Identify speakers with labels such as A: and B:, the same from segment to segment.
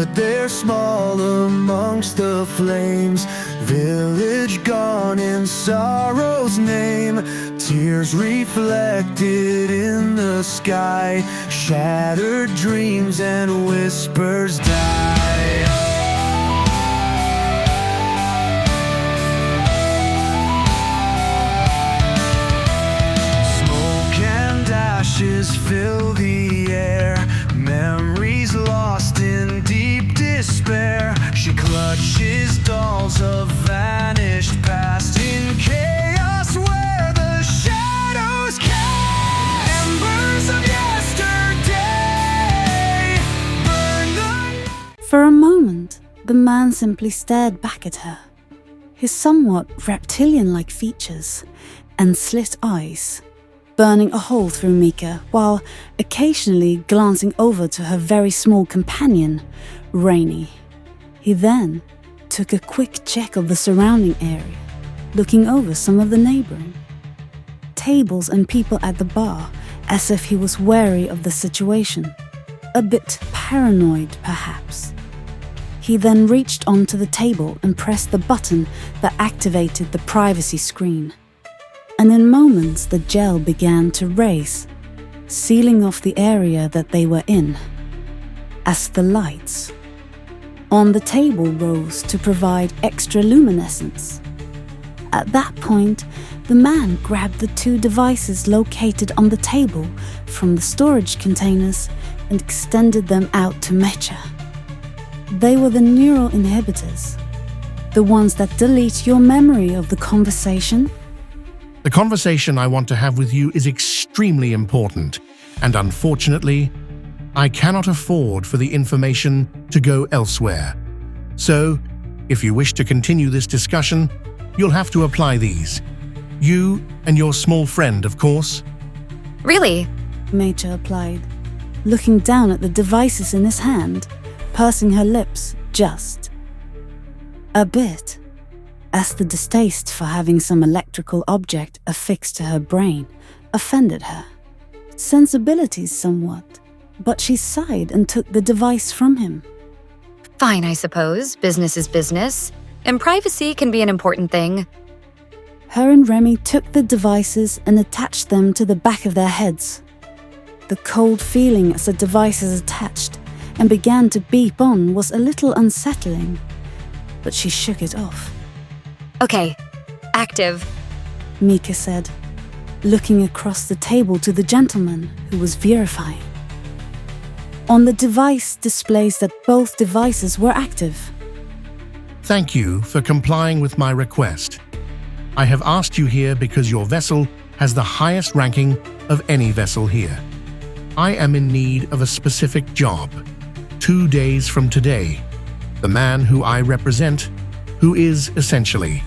A: stood there small amongst the flames, village gone in sorrow's name. Tears reflected in the sky, shattered dreams and whispers die. Smoke and ashes fill the air, memories lost in deep despair. She clutches dolls of vanished past in chaos where the shadows cast. Embers of yesterday burn the...
B: For a moment, the man simply stared back at her. His somewhat reptilian-like features and slit eyes burning a hole through Mika, while occasionally glancing over to her very small companion, Rainey. He then took a quick check of the surrounding area, looking over some of the neighboring tables and people at the bar, as if he was wary of the situation, a bit paranoid perhaps. He then reached onto the table and pressed the button that activated the privacy screen. And in moments the gel began to race, sealing off the area that they were in, as the lights on the table rose to provide extra luminescence. At that point, the man grabbed the two devices located on the table from the storage containers and extended them out to Mecha. They were the neural inhibitors, the ones that delete your memory of the conversation.
C: The conversation I want to have with you is extremely important, and unfortunately, I cannot afford for the information to go elsewhere. So, if you wish to continue this discussion, you'll have to apply these. You and your small friend, of course.
D: Really?
B: Mecha applied, looking down at the devices in his hand, pursing her lips just a bit, as the distaste for having some electrical object affixed to her brain offended her sensibilities somewhat, but she sighed and took the device from him.
D: Fine, I suppose. Business is business, and privacy can be an important thing.
B: Her and Remy took the devices and attached them to the back of their heads. The cold feeling as the devices attached and began to beep on was a little unsettling, but she shook it off.
D: Okay, active,
B: Mika said, looking across the table to the gentleman who was verifying. On the device displays that both devices were active.
C: Thank you for complying with my request. I have asked you here because your vessel has the highest ranking of any vessel here. I am in need of a specific job. 2 days from today, the man who I represent, who is essentially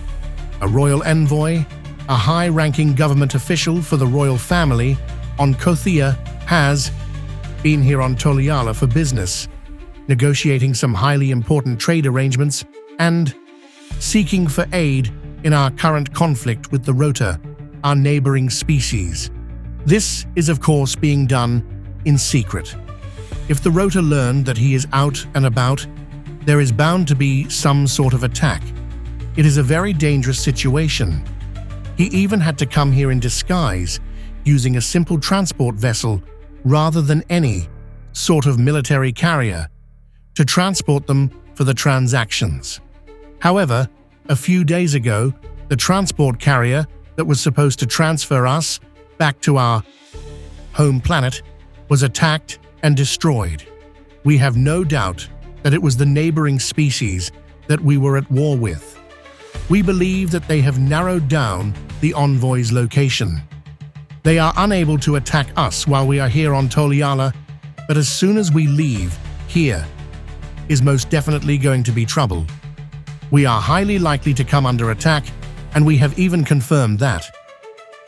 C: a royal envoy, a high-ranking government official for the royal family on Kothia, has been here on Toliala for business, negotiating some highly important trade arrangements and seeking for aid in our current conflict with the Rota, our neighboring species. This is of course being done in secret. If the Rota learn that he is out and about, there is bound to be some sort of attack. It is a very dangerous situation. He even had to come here in disguise, using a simple transport vessel rather than any sort of military carrier, to transport them for the transactions. However, a few days ago, the transport carrier that was supposed to transfer us back to our home planet was attacked and destroyed. We have no doubt that it was the neighboring species that we were at war with. We believe that they have narrowed down the envoy's location. They are unable to attack us while we are here on Toliala, but as soon as we leave, here is most definitely going to be trouble. We are highly likely to come under attack, and we have even confirmed that.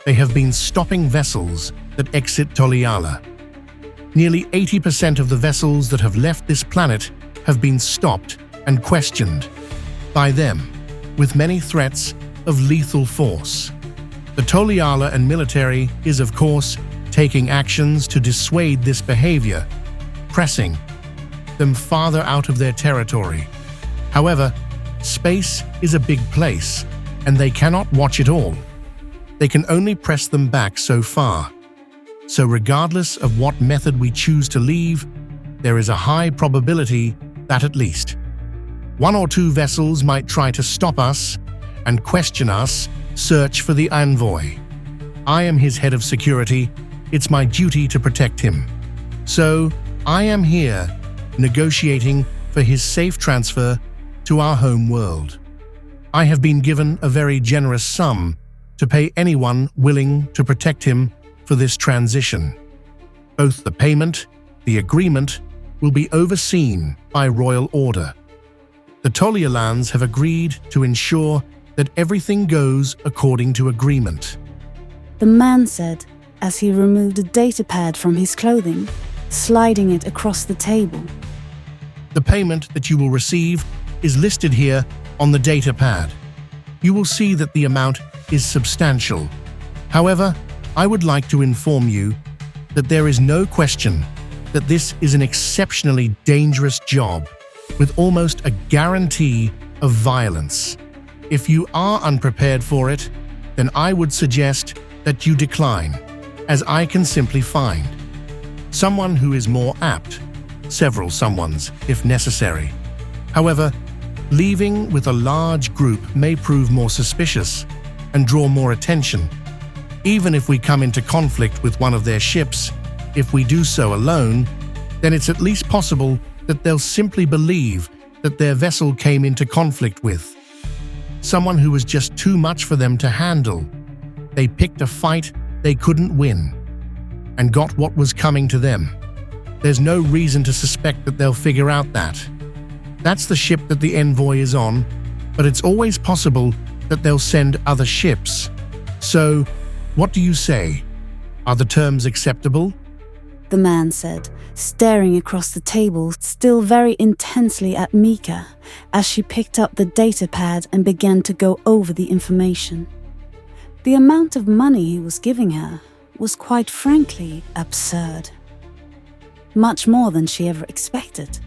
C: They have been stopping vessels that exit Toliala. Nearly 80% of the vessels that have left this planet have been stopped and questioned by them, with many threats of lethal force. The Toliala and military is, of course, taking actions to dissuade this behavior, pressing them farther out of their territory. However, space is a big place, and they cannot watch it all. They can only press them back so far. So regardless of what method we choose to leave, there is a high probability that at least one or two vessels might try to stop us and question us, search for the envoy. I am his head of security. It's my duty to protect him. So I am here negotiating for his safe transfer to our home world. I have been given a very generous sum to pay anyone willing to protect him for this transition. Both the payment, the agreement, will be overseen by royal order. The Tolialans have agreed to ensure that everything goes according to agreement.
B: The man said as he removed a datapad from his clothing, sliding it across the table.
C: The payment that you will receive is listed here on the datapad. You will see that the amount is substantial. However, I would like to inform you that there is no question that this is an exceptionally dangerous job with almost a guarantee of violence. If you are unprepared for it, then I would suggest that you decline, as I can simply find someone who is more apt, several someones if necessary. However, leaving with a large group may prove more suspicious and draw more attention. Even if we come into conflict with one of their ships, if we do so alone, then it's at least possible that they'll simply believe that their vessel came into conflict with someone who was just too much for them to handle. They picked a fight they couldn't win and got what was coming to them. There's no reason to suspect that they'll figure out that. That's the ship that the envoy is on, but it's always possible that they'll send other ships. So, what do you say? Are the terms acceptable?
B: The man said, staring across the table still very intensely at Mika as she picked up the datapad and began to go over the information. The amount of money he was giving her was quite frankly absurd. Much more than she ever expected.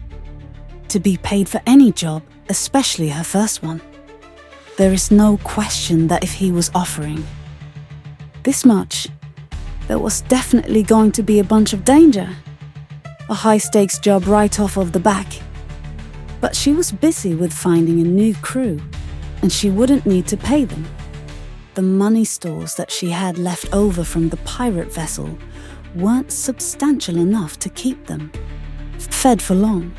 B: To be paid for any job, especially her first one. There is no question that if he was offering this much, there was definitely going to be a bunch of danger. A high-stakes job right off of the back. But she was busy with finding a new crew, and she wouldn't need to pay them. The money stores that she had left over from the pirate vessel weren't substantial enough to keep them fed for long.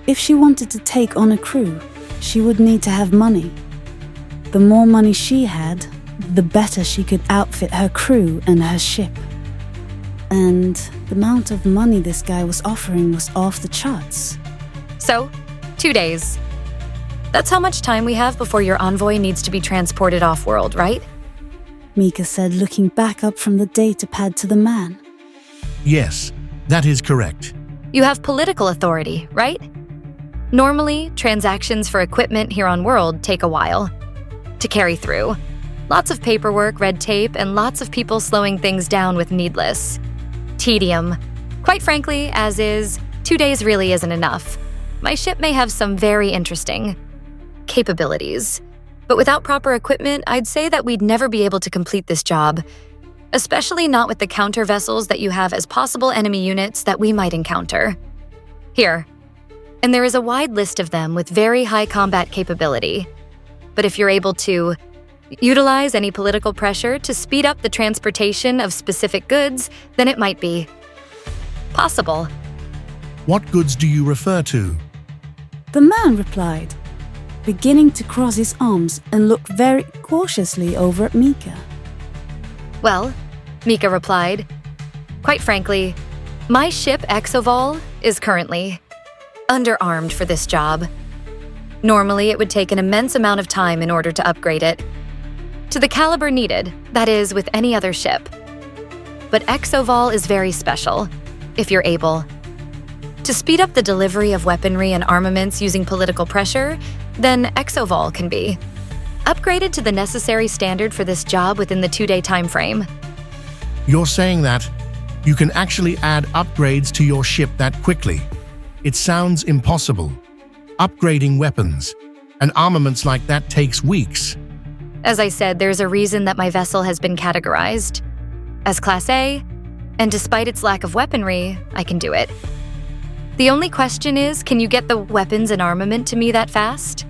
B: If she wanted to take on a crew, she would need to have money. The more money she had, the better she could outfit her crew and her ship. And the amount of money this guy was offering was off the charts.
D: So, 2 days. That's how much time we have before your envoy needs to be transported off-world, right?
B: Mika said, looking back up from the datapad to the man.
C: Yes, that is correct.
D: You have political authority, right? Normally, transactions for equipment here on world take a while to carry through. Lots of paperwork, red tape, and lots of people slowing things down with needless tedium. Quite frankly, as is, 2 days really isn't enough. My ship may have some very interesting capabilities, but without proper equipment, I'd say that we'd never be able to complete this job, especially not with the counter vessels that you have as possible enemy units that we might encounter. Here. And there is a wide list of them with very high combat capability. But if you're able to utilize any political pressure to speed up the transportation of specific goods, then it might be possible.
C: What goods do you refer to?
B: The man replied, beginning to cross his arms and look very cautiously over at Mika.
D: Well, Mika replied, quite frankly, my ship exoval is currently underarmed for this job. Normally, it would take an immense amount of time in order to upgrade it to the caliber needed, that is, with any other ship. But exoval is very special, if you're able to speed up the delivery of weaponry and armaments using political pressure, then exoval can be upgraded to the necessary standard for this job within the 2-day time frame.
C: You're saying that you can actually add upgrades to your ship that quickly? It sounds impossible. Upgrading weapons and armaments like that takes weeks.
D: As I said, there's a reason that my vessel has been categorized as Class A, and despite its lack of weaponry, I can do it. The only question is, can you get the weapons and armament to me that fast?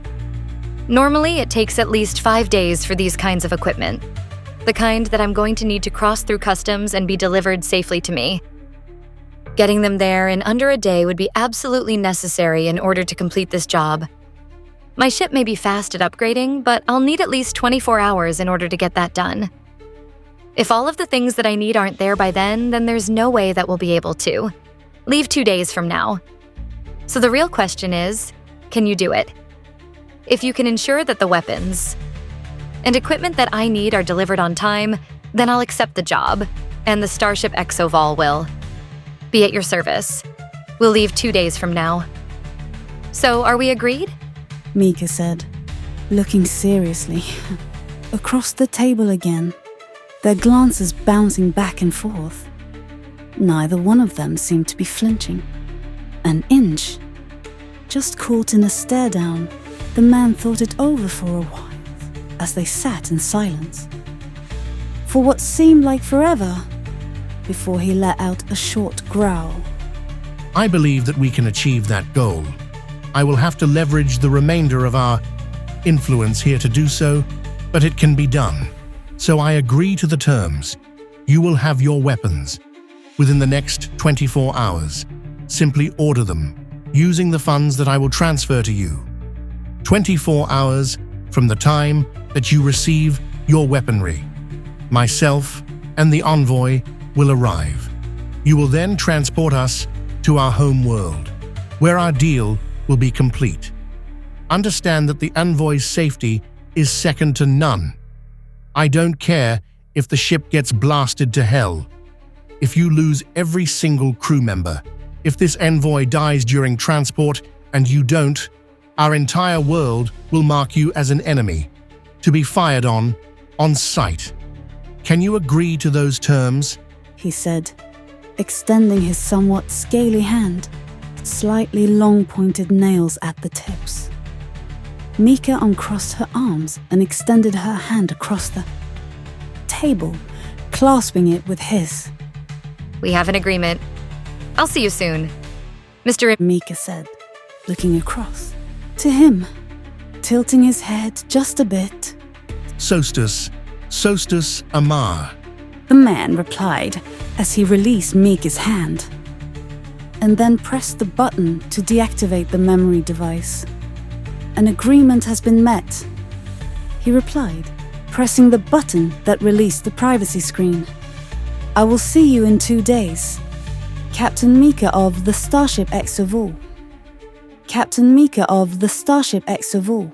D: Normally, it takes at least 5 days for these kinds of equipment, the kind that I'm going to need to cross through customs and be delivered safely to me. Getting them there in under a day would be absolutely necessary in order to complete this job. My ship may be fast at upgrading, but I'll need at least 24 hours in order to get that done. If all of the things that I need aren't there by then there's no way that we'll be able to. Leave 2 days from now. So the real question is, can you do it? If you can ensure that the weapons and equipment that I need are delivered on time, then I'll accept the job, and the Starship exoval will. Be at your service. We'll leave 2 days from now. So, are we agreed?
B: Mika said, looking seriously. Across the table again, their glances bouncing back and forth. Neither one of them seemed to be flinching. An inch. Just caught in a stare down, the man thought it over for a while, as they sat in silence. For what seemed like forever, before he let out a short growl.
C: I believe that we can achieve that goal. I will have to leverage the remainder of our influence here to do so, but it can be done. So I agree to the terms. You will have your weapons within the next 24 hours. Simply order them, using the funds that I will transfer to you. 24 hours from the time that you receive your weaponry. Myself and the envoy will arrive. You will then transport us to our home world, where our deal will be complete. Understand that the envoy's safety is second to none. I don't care if the ship gets blasted to hell. If you lose every single crew member, if this envoy dies during transport and you don't, our entire world will mark you as an enemy, to be fired on sight. Can you agree to those terms?
B: He said, extending his somewhat scaly hand, slightly long-pointed nails at the tips. Mika uncrossed her arms and extended her hand across the table, clasping it with his.
D: We have an agreement. I'll see you soon. Mr.
B: Mika said, looking across. To him, tilting his head just a bit.
C: Sostus Amar.
B: The man replied as he released Mika's hand, and then pressed the button to deactivate the memory device. An agreement has been met, he replied, pressing the button that released the privacy screen. I will see you in 2 days. Captain Mika of the Starship exoval. Captain Mika of the Starship exoval.